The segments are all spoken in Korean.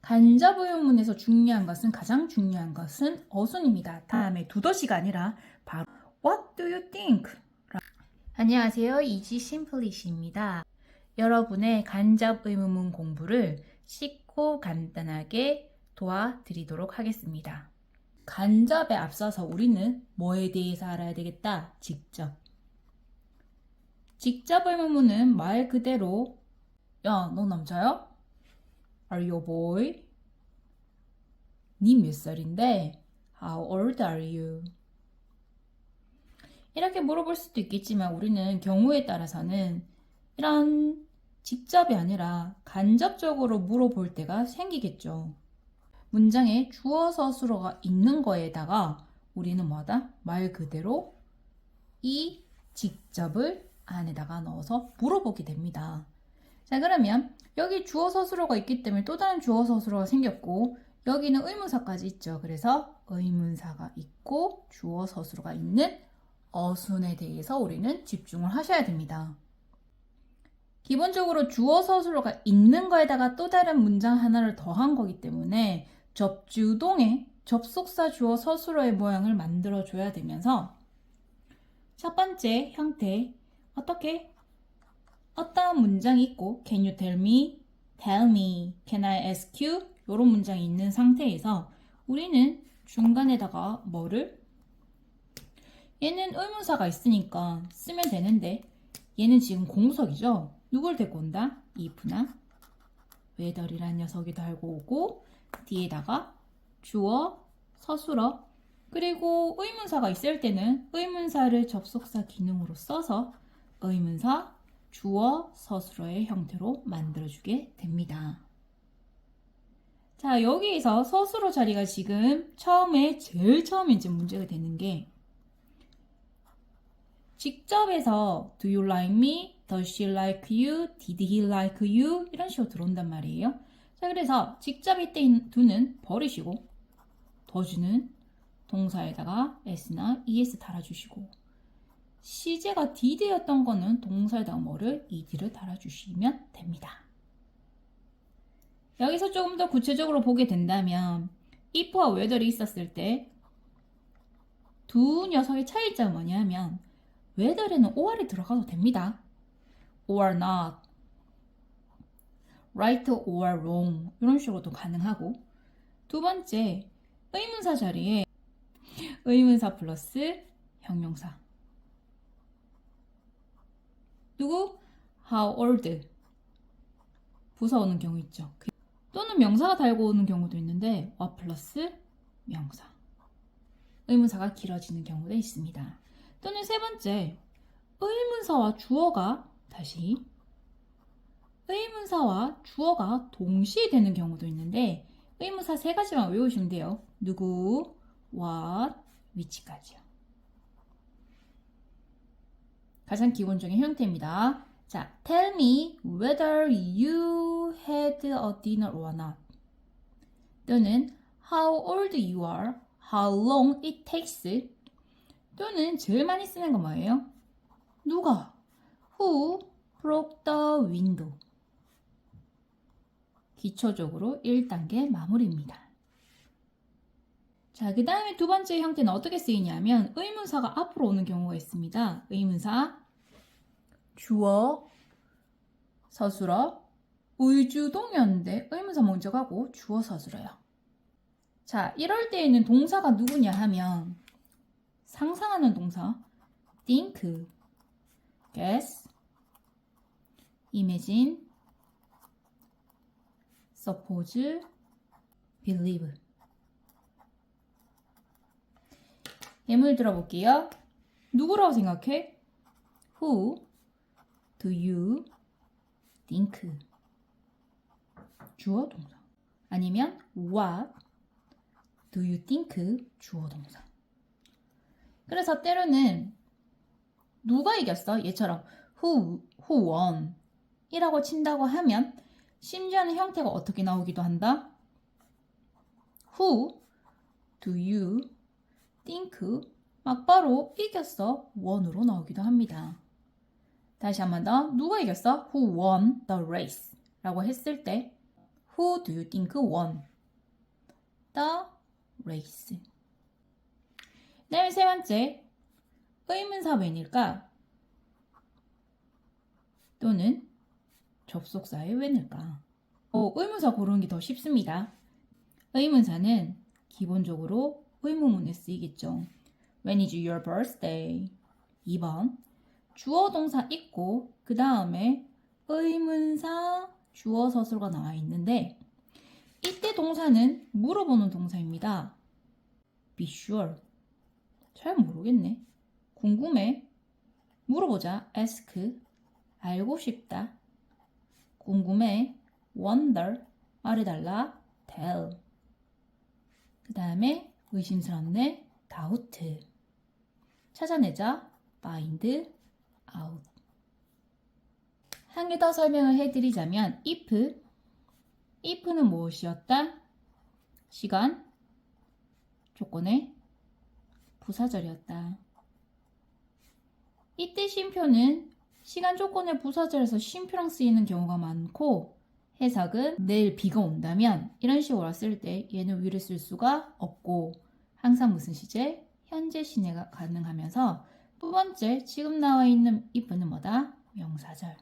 간접 의문문에서 중요한 것은 가장 중요한 것은 어순입니다. 다음에 두더시가 아니라 바로 What do you think? 안녕하세요. 이지 심플리시입니다. 여러분의 간접 의문문 공부를 쉽고 간단하게 도와드리도록 하겠습니다. 간접에 앞서서 우리는 뭐에 대해서 알아야 되겠다? 직접. 직접 의문문은 말 그대로 야, 너 남자야? Are you a boy? 니 몇 살인데? How old are you? 이렇게 물어볼 수도 있겠지만 우리는 경우에 따라서는 이런 직접이 아니라 간접적으로 물어볼 때가 생기겠죠. 문장에 주어 서술어가 있는 거에다가 우리는 뭐하다? 말 그대로 이 직접을 안에다가 넣어서 물어보게 됩니다. 자, 그러면 여기 주어 서술어가 있기 때문에 또 다른 주어 서술어가 생겼고 여기는 의문사까지 있죠. 그래서 의문사가 있고 주어 서술어가 있는 어순에 대해서 우리는 집중을 하셔야 됩니다. 기본적으로 주어 서술어가 있는 거에다가 또 다른 문장 하나를 더한 거기 때문에 접주동의 접속사 주어 서술어의 모양을 만들어 줘야 되면서 첫 번째 형태 어떻게? 어떤 문장이 있고 Can you tell me? Tell me. Can I ask you? 이런 문장이 있는 상태에서 우리는 중간에다가 뭐를? 얘는 의문사가 있으니까 쓰면 되는데 얘는 지금 공석이죠? 누굴 데리고 온다? if나 whether이라는 녀석이 달고 오고 뒤에다가 주어, 서술어 그리고 의문사가 있을 때는 의문사를 접속사 기능으로 써서 의문사, 주어, 서술어의 형태로 만들어주게 됩니다. 자, 여기에서 서술어 자리가 지금 제일 처음에 이제 문제가 되는 게 직접에서 Do you like me? Does she like you? Did he like you? 이런 식으로 들어온단 말이에요. 자, 그래서 직접일 때 do는 버리시고 does는 동사에다가 s나 es 달아주시고 시제가 did였던 거는 동사에다가 뭐를 ed를 달아주시면 됩니다. 여기서 조금 더 구체적으로 보게 된다면 if와 whether이 있었을 때 두 녀석의 차이점은 뭐냐면 whether에는 or이 들어가도 됩니다. or not, right or wrong 이런 식으로도 가능하고 두 번째 의문사 자리에 의문사 플러스 형용사 누구? How old 부사 오는 경우 있죠. 또는 명사가 달고 오는 경우도 있는데 what 플러스 명사 의문사가 길어지는 경우도 있습니다. 또는 세 번째 의문사와 주어가 다시 의문사와 주어가 동시에 되는 경우도 있는데 의문사 세 가지만 외우시면 돼요. 누구, what, which까지요. 가장 기본적인 형태입니다. 자, tell me whether you had a dinner or not. 또는 how old you are, how long it takes. 또는 제일 많이 쓰는 건 뭐예요? 누가? Who broke the window? 기초적으로 1단계 마무리입니다. 자, 그 다음에 두 번째 형태는 어떻게 쓰이냐면 의문사가 앞으로 오는 경우가 있습니다. 의문사, 주어, 서술어, 의주동이었는데 의문사 먼저 가고 주어 서술어요. 자, 이럴 때에는 동사가 누구냐 하면 상상하는 동사 think, guess, imagine, suppose, believe. 예물 들어볼게요. 누구라고 생각해? Who do you think? 주어 동사. 아니면 what do you think? 주어 동사. 그래서 때로는 누가 이겼어? 얘처럼 who won 이라고 친다고 하면 심지어는 형태가 어떻게 나오기도 한다? Who do you think 막바로 이겼어 won으로 나오기도 합니다. 다시 한 번 더 누가 이겼어? Who won the race? 라고 했을 때 Who do you think won the race? 다음에 세 번째, 의문사 when일까? 또는 접속사의 when일까? 의문사 고르는 게 더 쉽습니다. 의문사는 기본적으로 의문문에 쓰이겠죠. When is your birthday? 2번, 주어 동사 있고 그 다음에 의문사 주어 서술가 나와 있는데 이때 동사는 물어보는 동사입니다. Be sure. 잘 모르겠네. 궁금해. 물어보자. ask. 알고 싶다. 궁금해. wonder. 말해달라. tell. 그 다음에 의심스럽네. doubt. 찾아내자. find out. 한 개 더 설명을 해드리자면 if는 무엇이었다? 시간, 조건의 부사절이었다. 이때 쉼표는 시간 조건의 부사절에서 쉼표랑 쓰이는 경우가 많고 해석은 내일 비가 온다면 이런 식으로 쓸 때 얘는 위를 쓸 수가 없고 항상 무슨 시제? 현재 시제가 가능하면서 두 번째 지금 나와 있는 if는 뭐다? 명사절.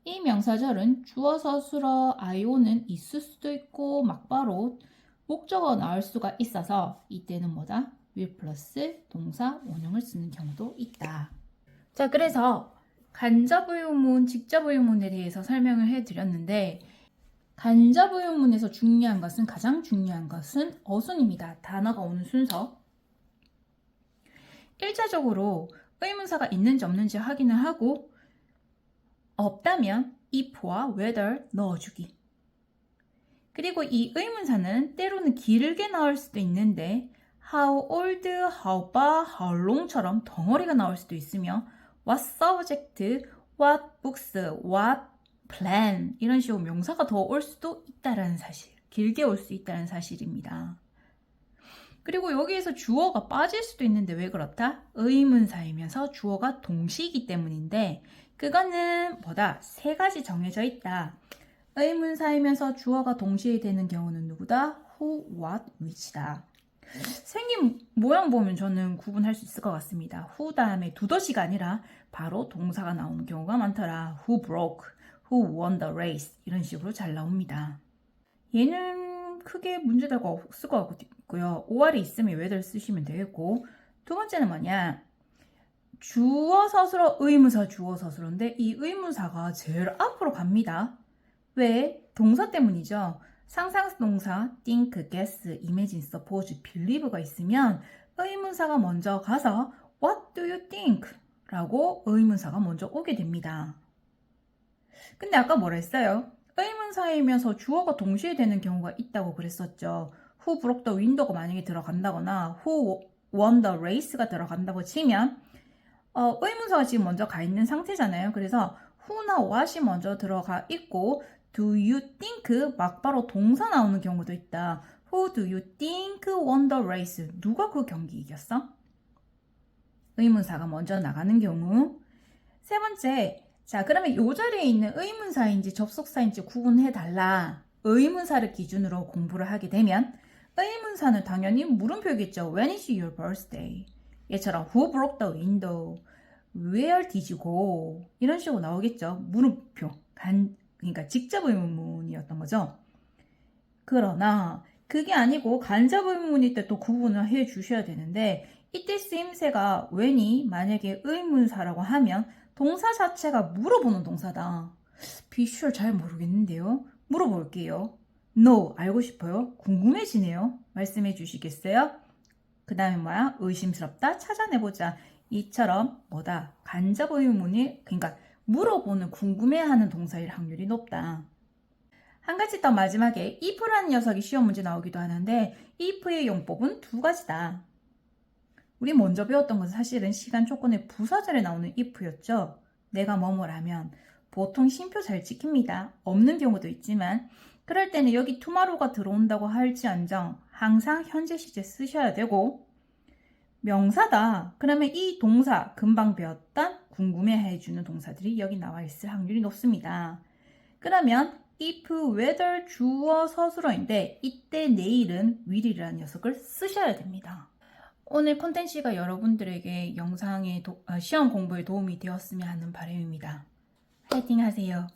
이 명사절은 주어 서술어 IO는 있을 수도 있고 막바로 목적어 나올 수가 있어서 이때는 뭐다? will 플러스 동사 원형을 쓰는 경우도 있다. 자, 그래서 간접 의문문, 직접 의문문에 대해서 설명을 해드렸는데 간접 의문문에서 가장 중요한 것은 어순입니다. 단어가 오는 순서. 1차적으로 의문사가 있는지 없는지 확인을 하고 없다면 if와 whether 넣어주기. 그리고 이 의문사는 때로는 길게 나올 수도 있는데 how old, how far, how long처럼 덩어리가 나올 수도 있으며 what subject, what books, what plan 이런 식으로 명사가 더 올 수도 있다는 사실, 길게 올 수 있다는 사실입니다. 그리고 여기에서 주어가 빠질 수도 있는데 왜 그렇다? 의문사이면서 주어가 동시이기 때문인데 그거는 뭐다? 세 가지 정해져 있다. 의문사이면서 주어가 동시에 되는 경우는 누구다? who, what, which다. 생긴 모양 보면 저는 구분할 수 있을 것 같습니다. who 다음에 두더지가 아니라 바로 동사가 나오는 경우가 많더라. who broke, who won the race 이런 식으로 잘 나옵니다. 얘는 크게 문제가 없을 것 같고요. OR이 있으면 whether 쓰시면 되겠고 두 번째는 뭐냐? 주어 서술어 의문사 주어 서술어인데 이 의문사가 제일 앞으로 갑니다. 왜? 동사 때문이죠. 상상동사 think, guess, imagine, suppose, believe가 있으면 의문사가 먼저 가서 what do you think? 라고 의문사가 먼저 오게 됩니다. 근데 아까 뭐라 했어요? 의문사이면서 주어가 동시에 되는 경우가 있다고 그랬었죠. who broke the window가 만약에 들어간다거나 who won the race가 들어간다고 치면 의문사가 지금 먼저 가 있는 상태잖아요. 그래서 who나 what이 먼저 들어가 있고 do you think 막바로 동사 나오는 경우도 있다. Who do you think won the race? 누가 그 경기 이겼어? 의문사가 먼저 나가는 경우. 세 번째, 자 그러면 이 자리에 있는 의문사인지 접속사인지 구분해달라. 의문사를 기준으로 공부를 하게 되면 의문사는 당연히 물음표겠죠. When is your birthday? 얘처럼 Who broke the window? Where did you go? 이런 식으로 나오겠죠. 물음표. 그러니까 직접 의문문이었던 거죠. 그러나 그게 아니고 간접 의문문일 때 또 구분을 해 주셔야 되는데 이때 쓰임새가 when이 만약에 의문사라고 하면 동사 자체가 물어보는 동사다. be sure 잘 모르겠는데요. 물어볼게요. no 알고 싶어요. 궁금해지네요. 말씀해 주시겠어요? 그 다음에 뭐야? 의심스럽다. 찾아내보자. 이처럼 뭐다? 간접 의문이 그러니까 물어보는 궁금해하는 동사일 확률이 높다. 한 가지 더 마지막에 if라는 녀석이 시험 문제 나오기도 하는데 if의 용법은 두 가지다. 우리 먼저 배웠던 것은 사실은 시간 조건의 부사절에 나오는 if였죠. 내가 뭐뭐라면 보통 쉼표 잘 지킵니다. 없는 경우도 있지만 그럴 때는 여기 tomorrow가 들어온다고 할지언정 항상 현재 시제 쓰셔야 되고 명사다. 그러면 이 동사 금방 배웠던 궁금해해주는 동사들이 여기 나와 있을 확률이 높습니다. 그러면 if, whether 주어 서술어인데 이때 내일은 will이라는 녀석을 쓰셔야 됩니다. 오늘 콘텐츠가 여러분들에게 영상의 시험 공부에 도움이 되었으면 하는 바람입니다. 파이팅 하세요.